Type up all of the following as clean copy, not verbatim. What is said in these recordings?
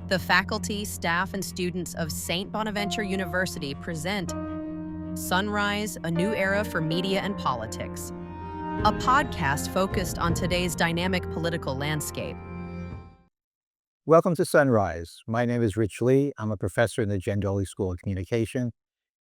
The faculty, staff, and students of St. Bonaventure University present Sunrise, a New Era for Media and Politics, a podcast focused on today's dynamic political landscape. Welcome to Sunrise. My name is Rich Lee. I'm a professor in the Gendoli School of Communication,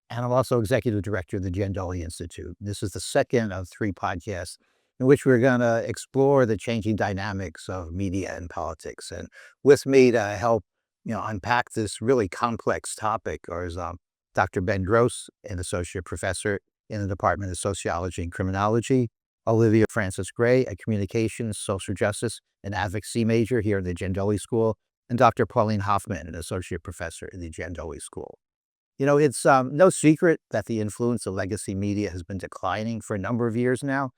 and I'm also executive director of the Gendoli Institute. This is the second of three podcasts in which we're going to explore the changing dynamics of media and politics. And with me to help, unpack this really complex topic is Dr. Ben Gross, an associate professor in the Department of Sociology and Criminology, Olivia Frances Gray, a communications, social justice, and advocacy major here in the Gendoli School, and Dr. Pauline Hoffman, an associate professor in the Gendoli School. It's no secret that the influence of legacy media has been declining for a number of years now,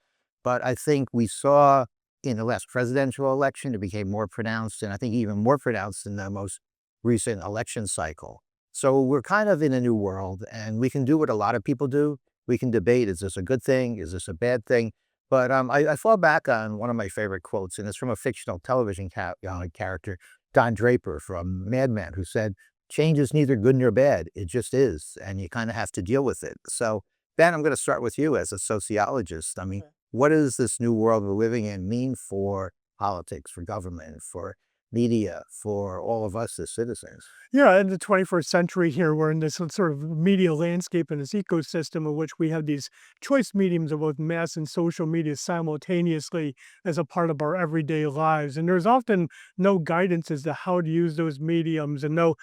but I think we saw in the last presidential election, it became more pronounced, and I think even more pronounced in the most recent election cycle. So we're kind of in a new world, and we can do what a lot of people do. We can debate, is this a good thing? Is this a bad thing? But I fall back on one of my favorite quotes, and it's from a fictional television character, Don Draper from Mad Men, who said, "Change is neither good nor bad. It just is, and you kind of have to deal with it." So, Ben, I'm going to start with you as a sociologist. I mean, what does this new world we're living in mean for politics, for government, for media, for all of us as citizens? Yeah, in the 21st century here, we're in this sort of media landscape and this ecosystem in which we have these choice mediums of both mass and social media simultaneously as a part of our everyday lives. And there's often no guidance as to how to use those mediums and no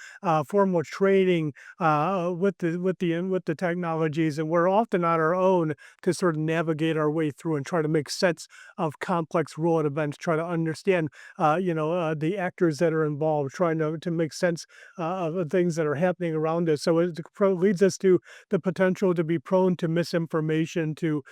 formal training with the technologies. And we're often on our own to sort of navigate our way through and try to make sense of complex world events, try to understand the actors that are involved, trying to make sense of the things that are happening around us. So it leads us to the potential to be prone to misinformation, to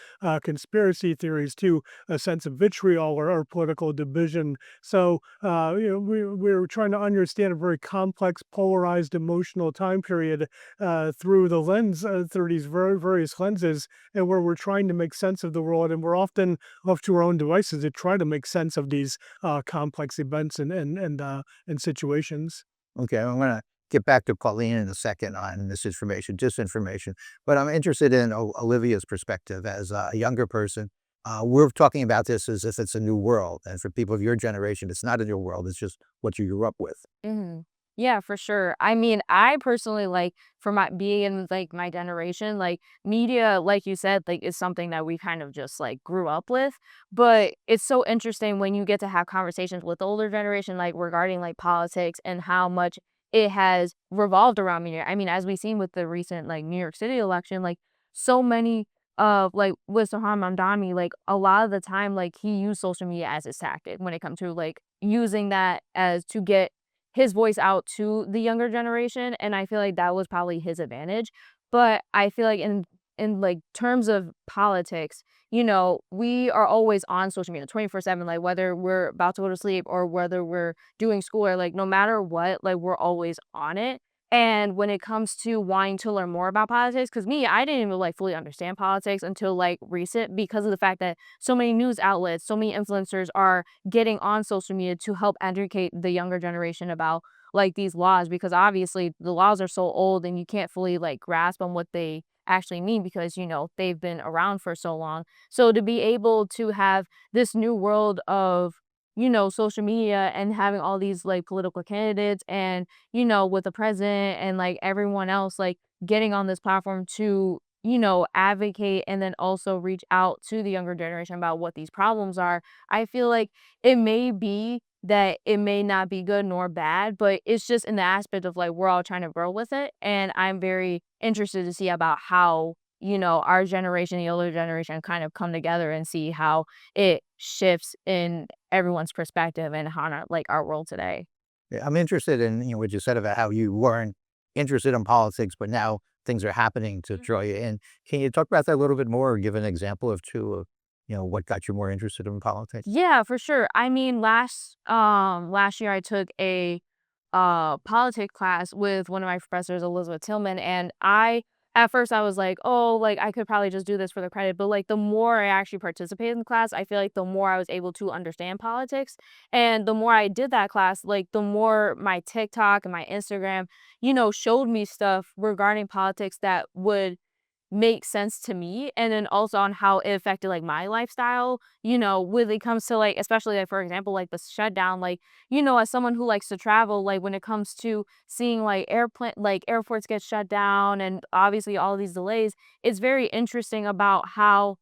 conspiracy theories, to a sense of vitriol or political division. So we're trying to understand a very complex, polarized, emotional time period through the lens, through these various lenses, and where we're trying to make sense of the world, and we're often left to our own devices to try to make sense of these complex events and situations. Okay, I'm going to get back to Pauline in a second on this information, disinformation, but I'm interested in Olivia's perspective as a younger person. We're talking about this as if it's a new world, and for people of your generation, it's not a new world, it's just what you grew up with. hmm Yeah, for sure. I mean, I personally like for my being in like my generation, like media, like you said, like is something that we kind of just like grew up with. But it's so interesting when you get to have conversations with the older generation, like regarding like politics and how much it has revolved around media. I mean, as we've seen with the recent like New York City election, like so many of like with Sohan Mamdani, like a lot of the time, like he used social media as his tactic when it comes to like using that as to get his voice out to the younger generation, and I feel like that was probably his advantage. But I feel like in like terms of politics, we are always on social media 24/7, like whether we're about to go to sleep or whether we're doing school or like no matter what, like we're always on it. And when it comes to wanting to learn more about politics, because me, I didn't even like fully understand politics until like recent because of the fact that so many news outlets, so many influencers are getting on social media to help educate the younger generation about like these laws because obviously the laws are so old and you can't fully like grasp on what they actually mean because they've been around for so long. So to be able to have this new world of social media and having all these like political candidates and with the president and like everyone else like getting on this platform to advocate and then also reach out to the younger generation about what these problems are. I feel like it may be that it may not be good nor bad, but it's just in the aspect of like we're all trying to grow with it. And I'm very interested to see about how, our generation, the older generation kind of come together and see how it shifts in everyone's perspective and how like our world today. Yeah, I'm interested in what you said about how you weren't interested in politics, but now things are happening to draw you in. Can you talk about that a little bit more, or give an example of two of what got you more interested in politics? Yeah, for sure. I mean, last year I took a politics class with one of my professors, Elizabeth Tillman, and I at first I was like, "Oh, like, I could probably just do this for the credit," but, like, the more I actually participated in the class, I feel like the more I was able to understand politics, and the more I did that class, like, the more my TikTok and my Instagram, showed me stuff regarding politics that would make sense to me, and then also on how it affected, like, my lifestyle, when it comes to, like, especially, like, for example, like, the shutdown, like, as someone who likes to travel, like, when it comes to seeing, like, airports get shut down and obviously all these delays, it's very interesting about how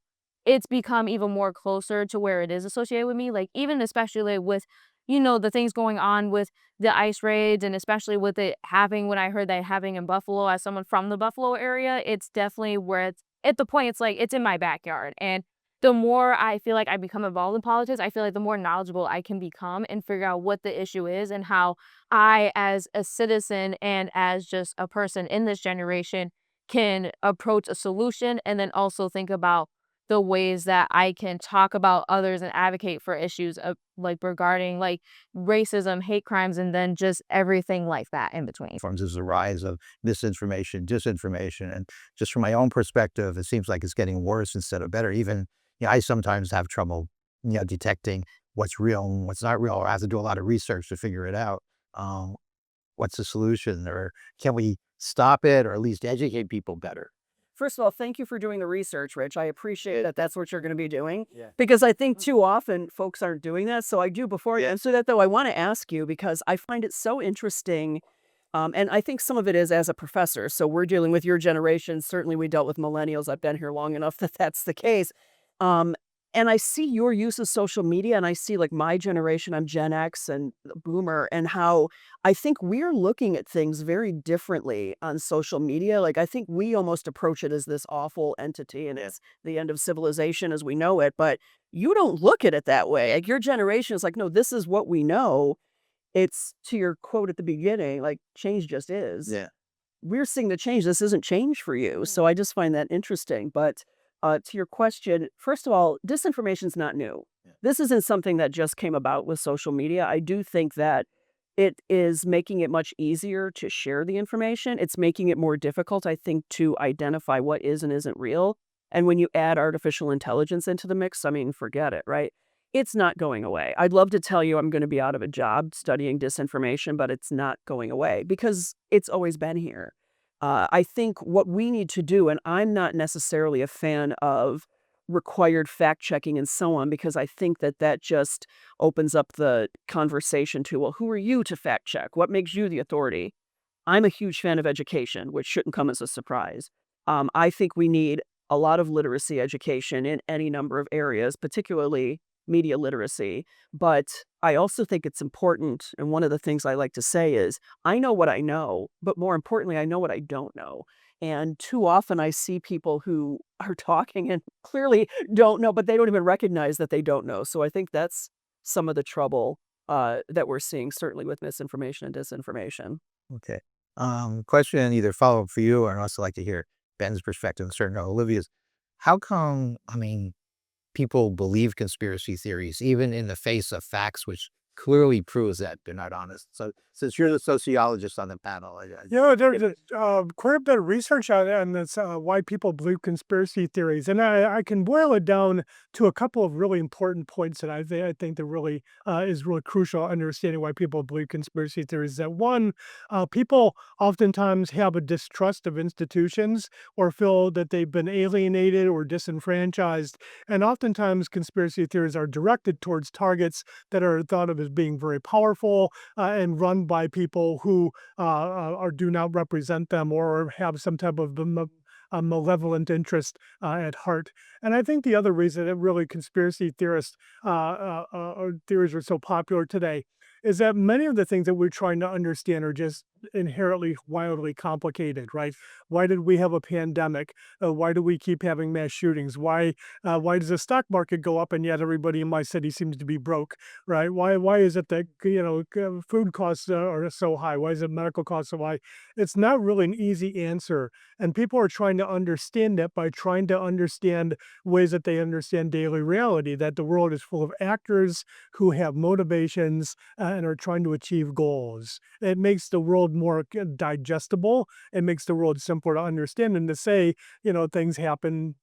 it's become even more closer to where it is associated with me, like, even especially with, the things going on with the ICE raids, and especially with it having when I heard that having in Buffalo, as someone from the Buffalo area, it's definitely where it's at the point it's like it's in my backyard. And the more I feel like I become involved in politics, I feel like the more knowledgeable I can become and figure out what the issue is and how I, as a citizen and as just a person in this generation, can approach a solution and then also think about the ways that I can talk about others and advocate for issues of like regarding like racism, hate crimes, and then just everything like that in between. Forms is the rise of misinformation, disinformation. And just from my own perspective, it seems like it's getting worse instead of better. Even, I sometimes have trouble, detecting what's real and what's not real, or I have to do a lot of research to figure it out. Um, what's the solution? Or can we stop it or at least educate people better? First of all, thank you for doing the research, Rich. I appreciate that that's what you're going to be doing. Yeah. Because I think too often folks aren't doing that. So I do, before I answer that though, I want to ask you because I find it so interesting. And I think some of it is as a professor. So we're dealing with your generation. Certainly we dealt with millennials. I've been here long enough that that's the case. Um, and I see your use of social media and I see like my generation, I'm Gen X and Boomer, and how I think we're looking at things very differently on social media. Like, I think we almost approach it as this awful entity and it's the end of civilization as we know it. But you don't look at it that way. Like, your generation is like, no, this is what we know. It's to your quote at the beginning, like, change just is. Yeah. We're seeing the change. This isn't change for you. So I just find that interesting. But to your question, first of all, disinformation is not new. Yeah. This isn't something that just came about with social media. I do think that it is making it much easier to share the information. It's making it more difficult, I think, to identify what is and isn't real. And when you add artificial intelligence into the mix, I mean, forget it, right? It's not going away. I'd love to tell you I'm going to be out of a job studying disinformation, but it's not going away because it's always been here. I think what we need to do, and I'm not necessarily a fan of required fact checking and so on, because I think that that just opens up the conversation to, well, who are you to fact check? What makes you the authority? I'm a huge fan of education, which shouldn't come as a surprise. I think we need a lot of literacy education in any number of areas, particularly media literacy. But I also think it's important. And one of the things I like to say is, I know what I know, but more importantly, I know what I don't know. And too often I see people who are talking and clearly don't know, but they don't even recognize that they don't know. So I think that's some of the trouble that we're seeing, certainly with misinformation and disinformation. Okay. Question, either follow up for you, or I'd also like to hear Ben's perspective and certainly Olivia's. How come, people believe conspiracy theories, even in the face of facts, which clearly proves that they're not honest? So since you're the sociologist on the panel, There's quite a bit of research on this, why people believe conspiracy theories. And I can boil it down to a couple of really important points that I think that really is really crucial understanding why people believe conspiracy theories. That one, people oftentimes have a distrust of institutions or feel that they've been alienated or disenfranchised. And oftentimes conspiracy theories are directed towards targets that are thought of as being very powerful and run by people who do not represent them or have some type of a malevolent interest at heart. And I think the other reason that really conspiracy theories are so popular today is that many of the things that we're trying to understand are just inherently wildly complicated, right? Why did we have a pandemic? Why do we keep having mass shootings? Why does the stock market go up and yet everybody in my city seems to be broke, right? Why is it that food costs are so high? Why is it medical costs so high? It's not really an easy answer, and people are trying to understand it by trying to understand ways that they understand daily reality. That the world is full of actors who have motivations and are trying to achieve goals. It makes the world more digestible. It makes the world simpler to understand and to say, things happen,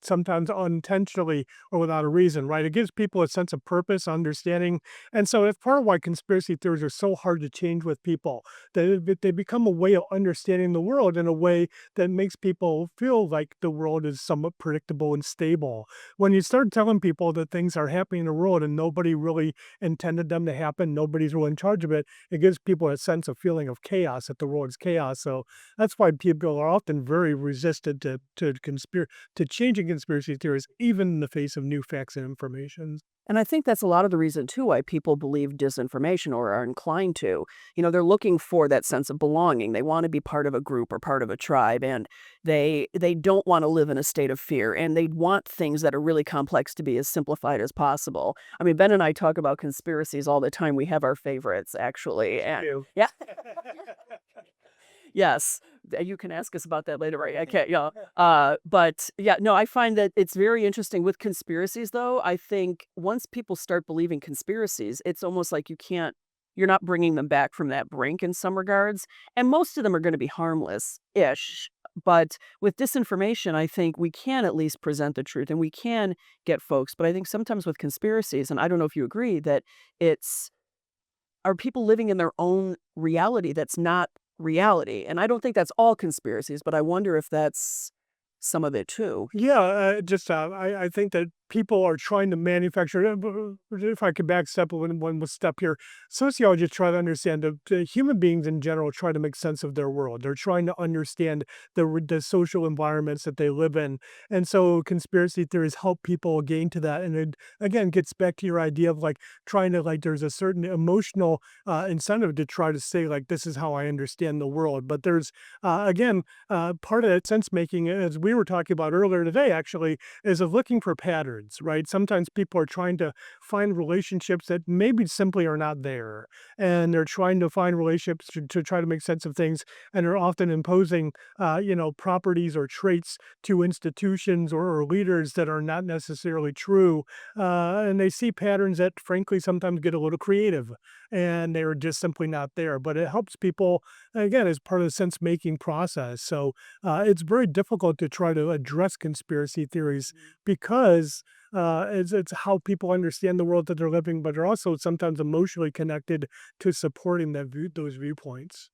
sometimes unintentionally or without a reason, right? It gives people a sense of purpose, understanding. And so it's part of why conspiracy theories are so hard to change with people. They become a way of understanding the world in a way that makes people feel like the world is somewhat predictable and stable. When you start telling people that things are happening in the world and nobody really intended them to happen, nobody's really in charge of it, it gives people a sense of feeling of chaos, that the world is chaos. So that's why people are often very resistant to changing conspiracy theories, even in the face of new facts and information. And I think that's a lot of the reason too why people believe disinformation or are inclined to. They're looking for that sense of belonging. They want to be part of a group or part of a tribe, and they don't want to live in a state of fear, and they want things that are really complex to be as simplified as possible. I mean, Ben and I talk about conspiracies all the time. We have our favorites actually. And Ew. yeah. Yes, you can ask us about that later, right? I can't, yeah. But yeah, no, I find that it's very interesting with conspiracies, though. I think once people start believing conspiracies, it's almost like you're not bringing them back from that brink in some regards. And most of them are going to be harmless-ish. But with disinformation, I think we can at least present the truth and we can get folks. But I think sometimes with conspiracies, and I don't know if you agree, that it's are people living in their own reality that's not reality. And I don't think that's all conspiracies, but I wonder if that's some of it too. Yeah, I think that people are trying to manufacture. If I could back step one step here, sociologists try to understand the human beings in general try to make sense of their world. They're trying to understand the social environments that they live in, and so conspiracy theories help people gain to that. And it again gets back to your idea of like trying to like there's a certain emotional incentive to try to say like this is how I understand the world. But there's again part of that sense making, as we were talking about earlier today, actually, is of looking for patterns, right? Sometimes people are trying to find relationships that maybe simply are not there. And they're trying to find relationships to try to make sense of things. And are often imposing, properties or traits to institutions or leaders that are not necessarily true. And they see patterns that, frankly, sometimes get a little creative and they're just simply not there. But it helps people, again, as part of the sense making process. So it's very difficult to try to address conspiracy theories because it's how people understand the world that they're living, but they're also sometimes emotionally connected to supporting those viewpoints.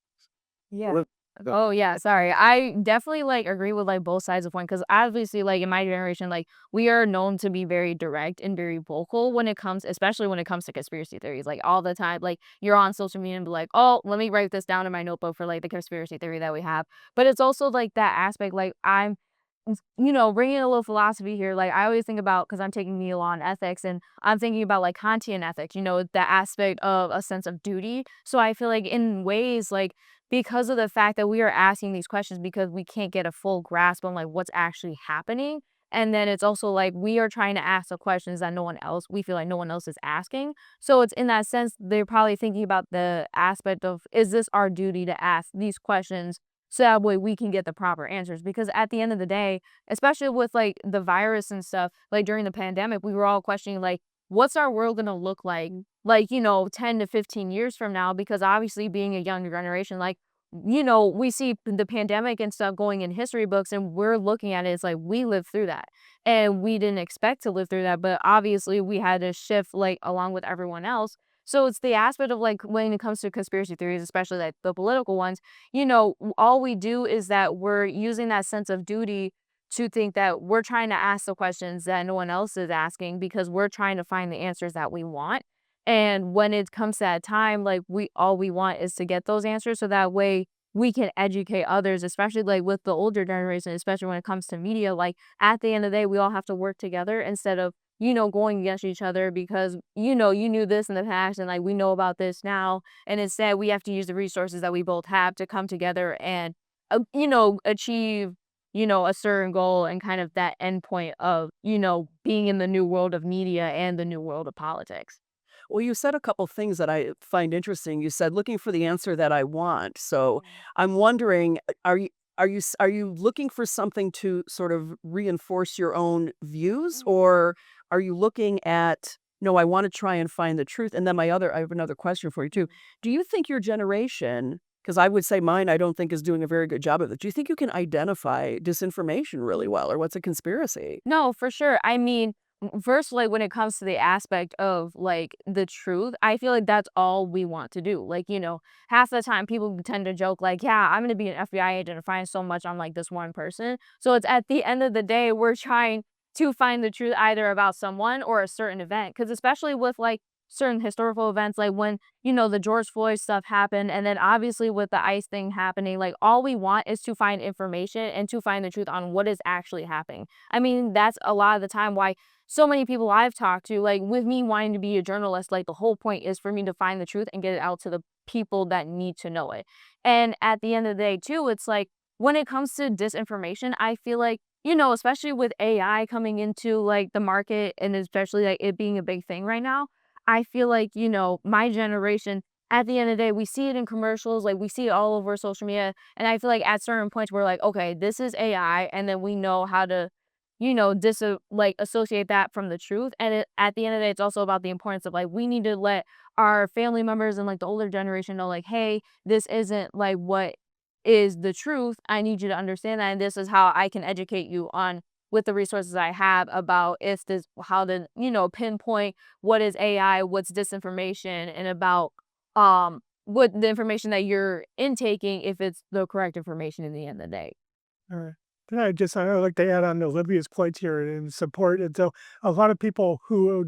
Yeah. Well, Oh yeah, sorry. I definitely like agree with like both sides of one because obviously like in my generation, like we are known to be very direct and very vocal when it comes, especially when it comes to conspiracy theories. Like all the time, like you're on social media and be like, oh, let me write this down in my notebook for like the conspiracy theory that we have. But it's also like that aspect, like bringing a little philosophy here. Like I always think about because I'm taking Neil on ethics and I'm thinking about like Kantian ethics, that aspect of a sense of duty. So I feel like in ways like because of the fact that we are asking these questions because we can't get a full grasp on like what's actually happening. And then it's also like we are trying to ask the questions that we feel like no one else is asking. So it's in that sense, they're probably thinking about the aspect of, is this our duty to ask these questions so that way we can get the proper answers? Because at the end of the day, especially with like the virus and stuff, like during the pandemic, we were all questioning like, what's our world going to look like, 10 to 15 years from now? Because obviously being a younger generation, like, we see the pandemic and stuff going in history books and we're looking at it. It's like we lived through that and we didn't expect to live through that. But obviously we had to shift like along with everyone else. So it's the aspect of like when it comes to conspiracy theories, especially like the political ones, all we do is that we're using that sense of duty to think that we're trying to ask the questions that no one else is asking because we're trying to find the answers that we want. And when it comes to that time, like all we want is to get those answers so that way we can educate others, especially like with the older generation, especially when it comes to media. Like at the end of the day, we all have to work together instead of, going against each other because, you knew this in the past and like we know about this now. And instead we have to use the resources that we both have to come together and, achieve, a certain goal and kind of that end point of, being in the new world of media and the new world of politics. Well, you said a couple things that I find interesting. You said looking for the answer that I want. So I'm wondering, are you looking for something to sort of reinforce your own views, or are you looking at no, I want to try and find the truth. And then I have another question for you too. Do you think your generation, because I would say mine, I don't think is doing a very good job of it. Do you think you can identify disinformation really well, or what's a conspiracy? No, for sure. I mean, first, like when it comes to the aspect of like the truth, I feel like that's all we want to do. Like, half the time people tend to joke, like, yeah, I'm going to be an FBI agent and find so much on like this one person. So it's at the end of the day, we're trying to find the truth either about someone or a certain event. Cause especially with like certain historical events, like when, the George Floyd stuff happened, and then obviously with the ICE thing happening, like all we want is to find information and to find the truth on what is actually happening. I mean, that's a lot of the time why so many people I've talked to, like with me wanting to be a journalist, like the whole point is for me to find the truth and get it out to the people that need to know it. And at the end of the day, too, it's like when it comes to disinformation, I feel like, especially with AI coming into like the market and especially like it being a big thing right now, I feel like, my generation, at the end of the day, we see it in commercials, like we see it all over social media. And I feel like at certain points, we're like, okay, this is AI. And then we know how to, like associate that from the truth. And at the end of the day, it's also about the importance of like, we need to let our family members and like the older generation know, like, hey, this isn't like what is the truth. I need you to understand that. And this is how I can educate you on with the resources I have about if this, how to, pinpoint what is AI, what's disinformation, and about what the information that you're intaking, if it's the correct information in the end of the day. All right. Then I like to add on to Olivia's points here and support it. So a lot of people who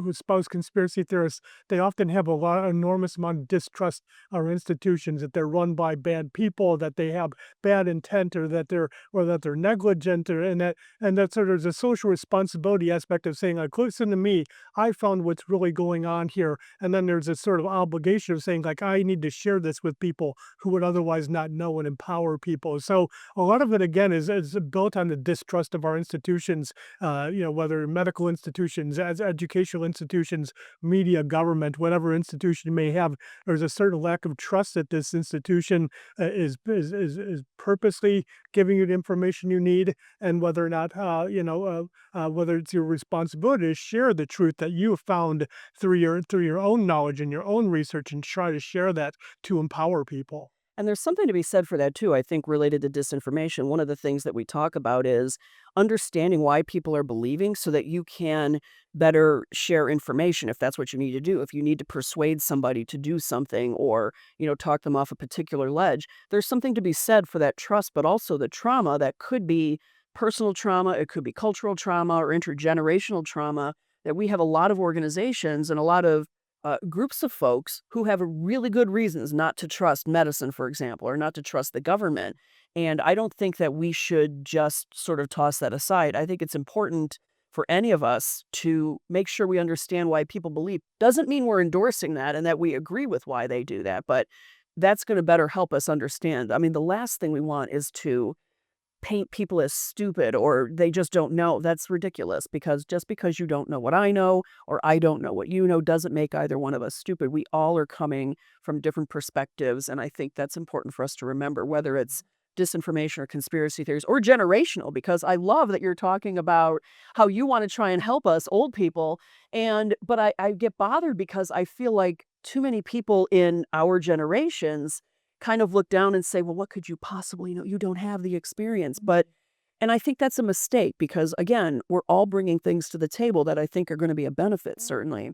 espouse conspiracy theorists, they often have enormous amount of distrust our institutions, that they're run by bad people, that they have bad intent, or that they're negligent, and that sort of there's a social responsibility aspect of saying, like, listen to me, I found what's really going on here, and then there's this sort of obligation of saying, like, I need to share this with people who would otherwise not know, and empower people. So a lot of it again is built on the distrust of our institutions, whether medical institutions, as educational institutions, media, government, whatever institution you may have. There's a certain lack of trust that this institution is purposely giving you the information you need, and whether or not whether it's your responsibility to share the truth that you have found through your own knowledge and your own research, and try to share that to empower people. And there's something to be said for that too, I think, related to disinformation. One of the things that we talk about is understanding why people are believing so that you can better share information if that's what you need to do. If you need to persuade somebody to do something, or, talk them off a particular ledge, there's something to be said for that trust, but also the trauma that could be personal trauma, it could be cultural trauma or intergenerational trauma, that we have a lot of organizations and a lot of groups of folks who have really good reasons not to trust medicine, for example, or not to trust the government. And I don't think that we should just sort of toss that aside. I think it's important for any of us to make sure we understand why people believe. Doesn't mean we're endorsing that and that we agree with why they do that, but that's going to better help us understand. I mean, the last thing we want is to paint people as stupid or they just don't know. That's ridiculous, because just because you don't know what I know or I don't know what you know doesn't make either one of us stupid. We all are coming from different perspectives, and I think that's important for us to remember, whether it's disinformation or conspiracy theories or generational, because I love that you're talking about how you want to try and help us old people. But I get bothered because I feel like too many people in our generations kind of look down and say, well, what could you possibly know? You don't have the experience. And I think that's a mistake, because again, we're all bringing things to the table that I think are going to be a benefit, certainly.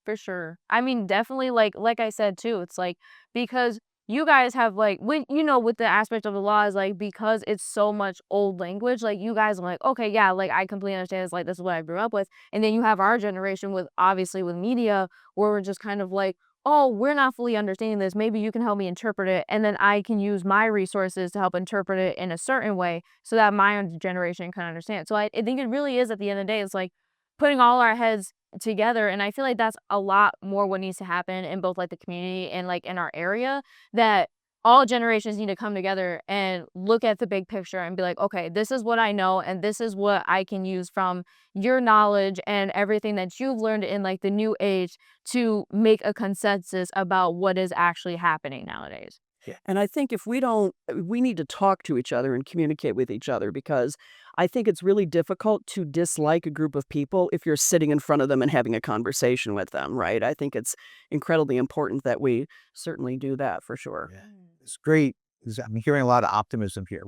For sure. I mean, definitely, like I said too, it's like because you guys have like when with the aspect of the law is like because it's so much old language, like you guys are like, okay, yeah, like I completely understand this, like this is what I grew up with. And then you have our generation with obviously with media where we're just kind of like, oh, we're not fully understanding this. Maybe you can help me interpret it. And then I can use my resources to help interpret it in a certain way so that my own generation can understand. So I think it really is at the end of the day, it's like putting all our heads together. And I feel like that's a lot more what needs to happen in both like the community and like in our area, that all generations need to come together and look at the big picture and be like, okay, this is what I know and this is what I can use from your knowledge and everything that you've learned in like the new age to make a consensus about what is actually happening nowadays. And I think if we need to talk to each other and communicate with each other, because I think it's really difficult to dislike a group of people if you're sitting in front of them and having a conversation with them, right? I think it's incredibly important that we certainly do that for sure. Yeah. It's great. I'm hearing a lot of optimism here,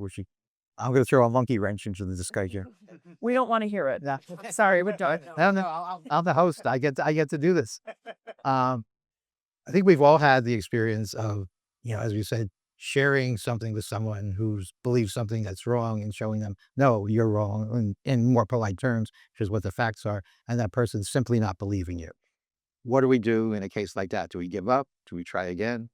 I'm going to throw a monkey wrench into the discussion. We don't want to hear it. Yeah. Sorry, we're done. I'm the host. I get to do this. Um, I think we've all had the experience of, as we said, sharing something with someone who's believes something that's wrong and showing them, no, you're wrong, in more polite terms, which is what the facts are, and that person's simply not believing you. What do we do in a case like that? Do we give up? Do we try again?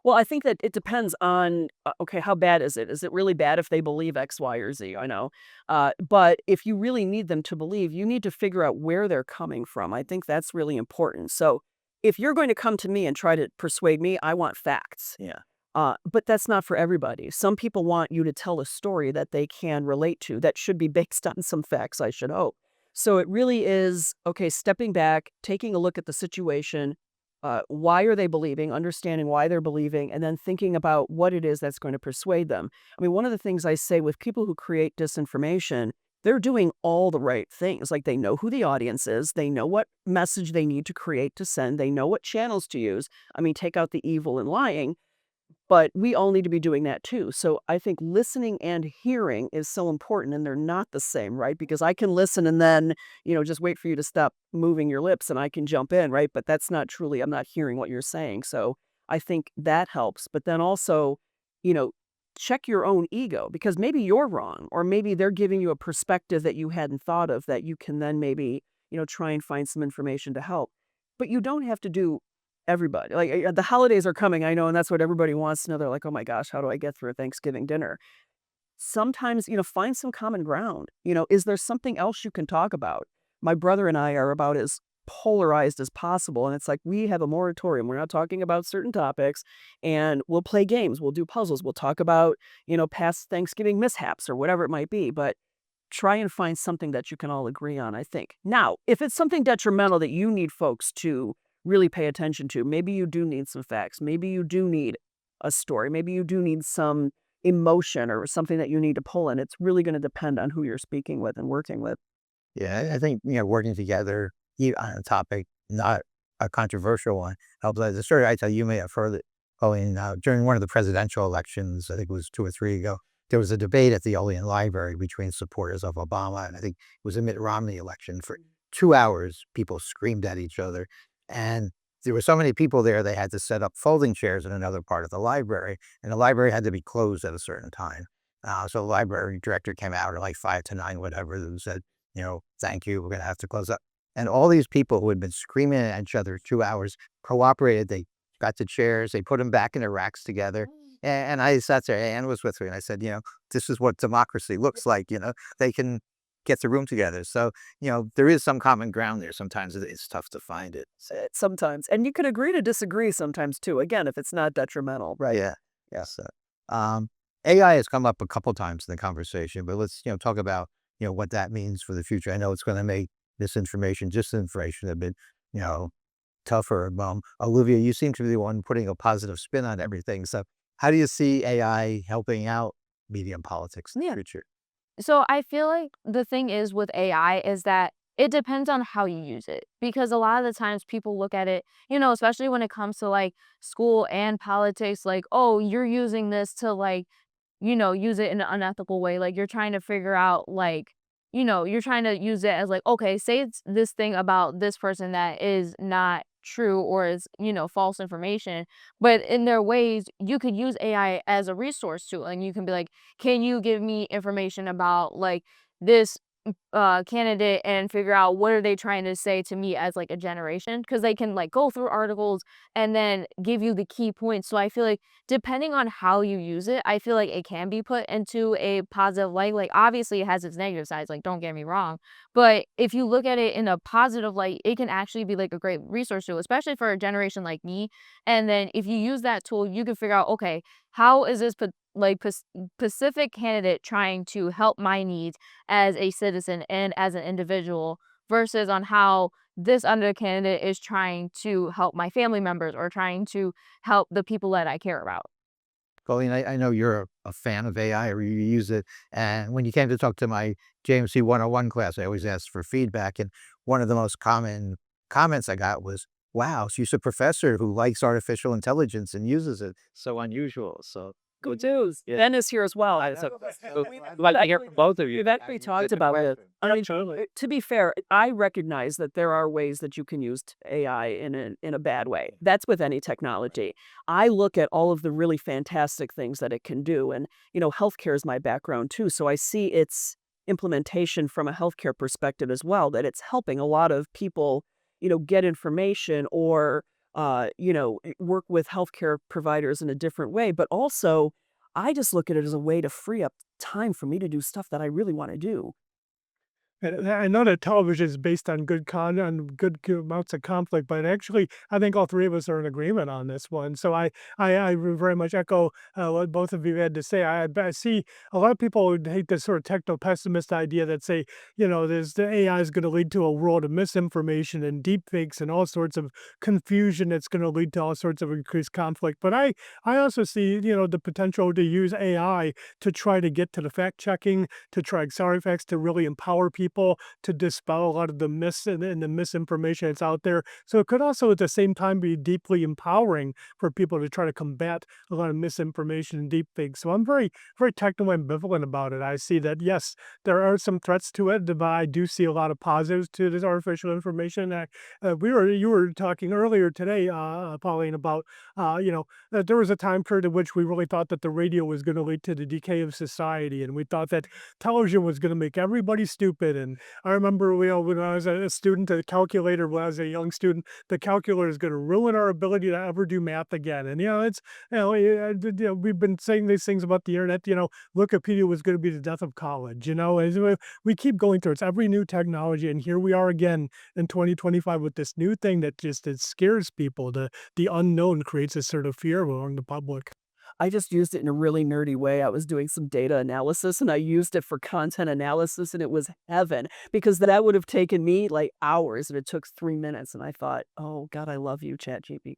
Well, I think that it depends on, okay, how bad is it? Is it really bad if they believe X, Y, or Z? I know. But if you really need them to believe, you need to figure out where they're coming from. I think that's really important. So if you're going to come to me and try to persuade me, I want facts. Yeah. But that's not for everybody. Some people want you to tell a story that they can relate to that should be based on some facts, I should hope. So it really is, okay, stepping back, taking a look at the situation. Why are they believing, understanding why they're believing, and then thinking about what it is that's going to persuade them. I mean, one of the things I say with people who create disinformation, they're doing all the right things. Like they know who the audience is, they know what message they need to create to send, they know what channels to use. I mean, take out the evil and lying, but we all need to be doing that too. So I think listening and hearing is so important, and they're not the same, right? Because I can listen and then, just wait for you to stop moving your lips and I can jump in, right? But that's not truly, I'm not hearing what you're saying. So I think that helps. But then also, you know, check your own ego, because maybe you're wrong, or maybe they're giving you a perspective that you hadn't thought of that you can then maybe, try and find some information to help. But you don't have to do everybody. Like the holidays are coming, I know, and that's what everybody wants to know. They're like, oh my gosh, how do I get through a Thanksgiving dinner? Sometimes, find some common ground. Is there something else you can talk about? My brother and I are about as polarized as possible. And it's like, we have a moratorium. We're not talking about certain topics, and we'll play games. We'll do puzzles. We'll talk about, past Thanksgiving mishaps or whatever it might be. But try and find something that you can all agree on, I think. Now, if it's something detrimental that you need folks to really pay attention to, maybe you do need some facts. Maybe you do need a story. Maybe you do need some emotion or something that you need to pull in. It's really going to depend on who you're speaking with and working with. Yeah, I think, working together on a topic, not a controversial one, helps. The story I tell you may have heard it going during one of the presidential elections, I think it was 2 or 3 ago. There was a debate at the Olean Library between supporters of Obama, and I think it was a Mitt Romney election. For 2 hours, people screamed at each other. And there were so many people there, they had to set up folding chairs in another part of the library, and the library had to be closed at a certain time. So the library director came out at like 5 to 9, whatever, and said, thank you, we're going to have to close up. And all these people who had been screaming at each other 2 hours cooperated. They got the chairs, they put them back in the racks together. And I sat there, Ann was with me, and I said, this is what democracy looks like. They can get the room together. So, there is some common ground there. Sometimes it's tough to find it. Sometimes. And you can agree to disagree sometimes too. Again, if it's not detrimental. Right. Yeah. Yes. AI has come up a couple times in the conversation, but let's, talk about, what that means for the future. I know it's going to make disinformation a bit, tougher. Olivia, you seem to be the one putting a positive spin on everything. So how do you see AI helping out media and politics in the future? So I feel like the thing is with AI is that it depends on how you use it, because a lot of the times people look at it, especially when it comes to like school and politics, like, oh, you're using this to like, use it in an unethical way. Like you're trying to figure out like, you're trying to use it as like, okay, say it's this thing about this person that is not true or is, false information. But in their ways, you could use AI as a resource too. And you can be like, can you give me information about like this candidate, and figure out what are they trying to say to me as like a generation, because they can like go through articles and then give you the key points. So I feel like depending on how you use it, I feel like it can be put into a positive light. Like obviously it has its negative sides, like don't get me wrong, but if you look at it in a positive light, it can actually be like a great resource tool, especially for a generation like me. And then if you use that tool, you can figure out, okay, how is this specific candidate trying to help my needs as a citizen and as an individual, versus on how this other candidate is trying to help my family members or trying to help the people that I care about. Colleen, I know you're a fan of AI or you use it. And when you came to talk to my JMC 101 class, I always asked for feedback. And one of the most common comments I got was, wow, she's a professor who likes artificial intelligence and uses it. So unusual. So Go Dudes. Yeah. Ben is here as well. Glad to hear from both of you. We've actually talked about it. I mean, Totally. to be fair, I recognize that there are ways that you can use AI in a bad way. That's with any technology. I look at all of the really fantastic things that it can do, and healthcare is my background too. So I see its implementation from a healthcare perspective as well. That it's helping a lot of people, get information or work with healthcare providers in a different way. But also, I just look at it as a way to free up time for me to do stuff that I really want to do. And I know that television is based on good amounts of conflict, but actually, I think all three of us are in agreement on this one. So I very much echo what both of you had to say. I see a lot of people who hate this sort of techno pessimist idea that say, the AI is going to lead to a world of misinformation and deepfakes and all sorts of confusion that's going to lead to all sorts of increased conflict. But I also see, the potential to use AI to try to get to the fact checking, to try accelerate facts, to really empower people, to dispel a lot of the myths and the misinformation that's out there. So it could also at the same time be deeply empowering for people to try to combat a lot of misinformation and deepfakes. So I'm very, very techno ambivalent about it. I see that, yes, there are some threats to it, but I do see a lot of positives to this artificial information. You were talking earlier today, Pauline, about, that there was a time period in which we really thought that the radio was going to lead to the decay of society. And we thought that television was going to make everybody stupid. And I remember, when I was a student, the calculator, when I was a young student, the calculator is going to ruin our ability to ever do math again. And, we've been saying these things about the internet, Wikipedia was going to be the death of college, we keep going through it's every new technology. And here we are again in 2025 with this new thing that it scares people. The unknown creates a sort of fear among the public. I just used it in a really nerdy way. I was doing some data analysis and I used it for content analysis, and it was heaven because that would have taken me like hours and it took 3 minutes. And I thought, oh God, I love you, ChatGPT.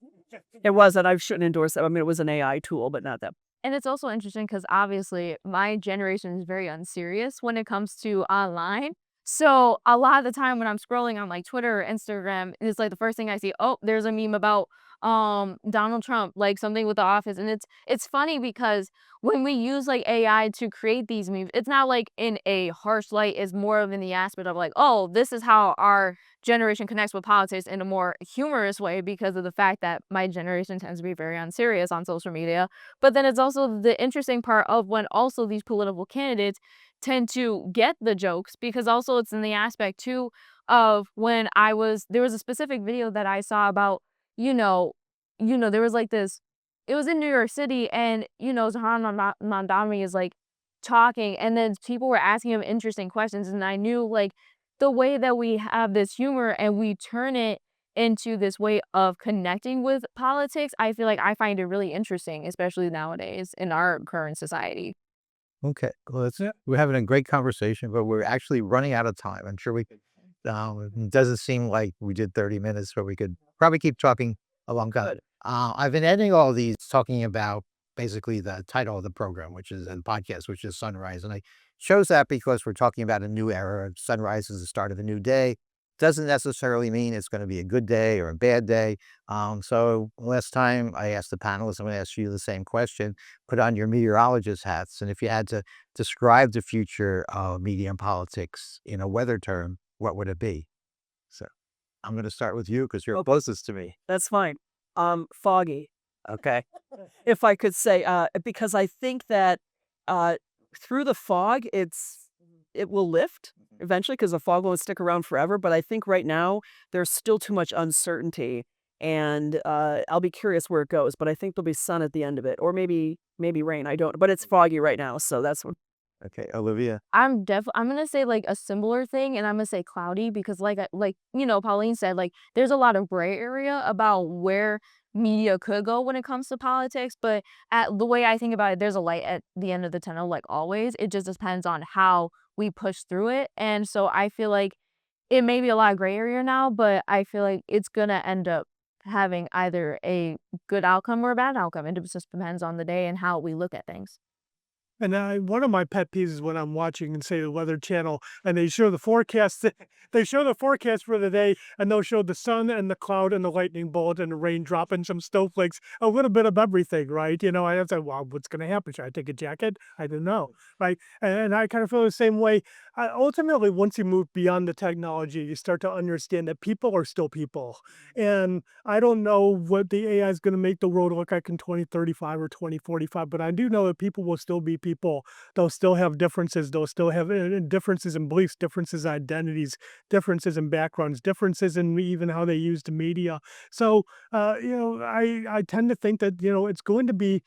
It wasn't. I shouldn't endorse it. I mean, it was an AI tool, but not that. And it's also interesting because obviously my generation is very unserious when it comes to online. So a lot of the time when I'm scrolling on like Twitter or Instagram, it's like the first thing I see, oh, there's a meme about Donald Trump, like something with the office. And it's funny because when we use like AI to create these memes, it's not like in a harsh light, it's more of in the aspect of like, oh, this is how our generation connects with politics in a more humorous way because of the fact that my generation tends to be very unserious on social media. But then it's also the interesting part of when also these political candidates tend to get the jokes because also it's in the aspect too of when there was a specific video that I saw about, there was like this, it was in New York City and, Zahan Mandami is like talking and then people were asking him interesting questions. And I knew like the way that we have this humor and we turn it into this way of connecting with politics, I feel like I find it really interesting, especially nowadays in our current society. okay, well, we're having a great conversation, but we're actually running out of time. I'm sure we could. It doesn't seem like we did 30 minutes, but we could probably keep talking a long time. Good. I've been editing all these talking about basically the title of the program, which is a podcast, which is Sunrise. And I chose that because we're talking about a new era. Sunrise is the start of a new day. Doesn't necessarily mean it's going to be a good day or a bad day. So last time I asked the panelists, I'm going to ask you the same question. Put on your meteorologist hats. And if you had to describe the future of media and politics in a weather term, what would it be? So I'm going to start with you because you're Okay. closest to me. That's fine. Foggy, Okay. if I could say, because I think that through the fog, it will lift eventually because the fog won't stick around forever. But I think right now there's still too much uncertainty, and I'll be curious where it goes. But I think there'll be sun at the end of it, or maybe rain. I don't. But it's foggy right now, so that's what. Okay. Olivia. I'm gonna say like a similar thing, and I'm gonna say cloudy because Pauline said, like there's a lot of gray area about where media could go when it comes to politics. But the way I think about it, there's a light at the end of the tunnel, like always. It just depends on how we push through it. And so I feel like it may be a lot of gray area now, but I feel like it's gonna end up having either a good outcome or a bad outcome. It just depends on the day and how we look at things. And one of my pet peeves is when I'm watching, and say, the Weather Channel, and they show the forecast. They show the forecast for the day, and they'll show the sun and the cloud and the lightning bolt and the raindrop and some snowflakes, a little bit of everything, right? I have to, well, what's going to happen? Should I take a jacket? I don't know, right? And I kind of feel the same way. Ultimately, once you move beyond the technology, you start to understand that people are still people. And I don't know what the AI is going to make the world look like in 2035 or 2045, but I do know that people will still be people. They'll still have differences. They'll still have differences in beliefs, differences in identities, differences in backgrounds, differences in even how they use the media. So, I tend to think that, it's going to be,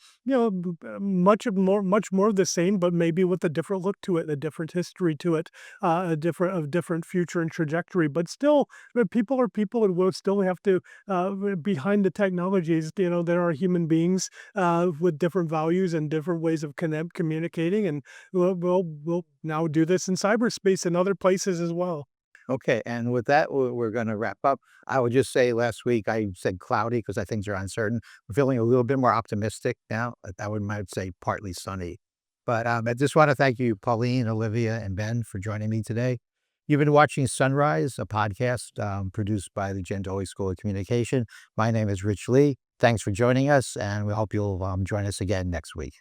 much more of the same, but maybe with a different look to it, a different history to it, a different future and trajectory. But still, people are people, and we'll still have to, behind the technologies, there are human beings with different values and different ways of communicating, and we'll now do this in cyberspace and other places as well. Okay, and with that, we're going to wrap up. I would just say last week I said cloudy because I things are uncertain. We're feeling a little bit more optimistic now. I might say partly sunny. But I just want to thank you, Pauline, Olivia, and Ben, for joining me today. You've been watching Sunrise, a podcast produced by the Gendoli School of Communication. My name is Rich Lee. Thanks for joining us, and we hope you'll join us again next week.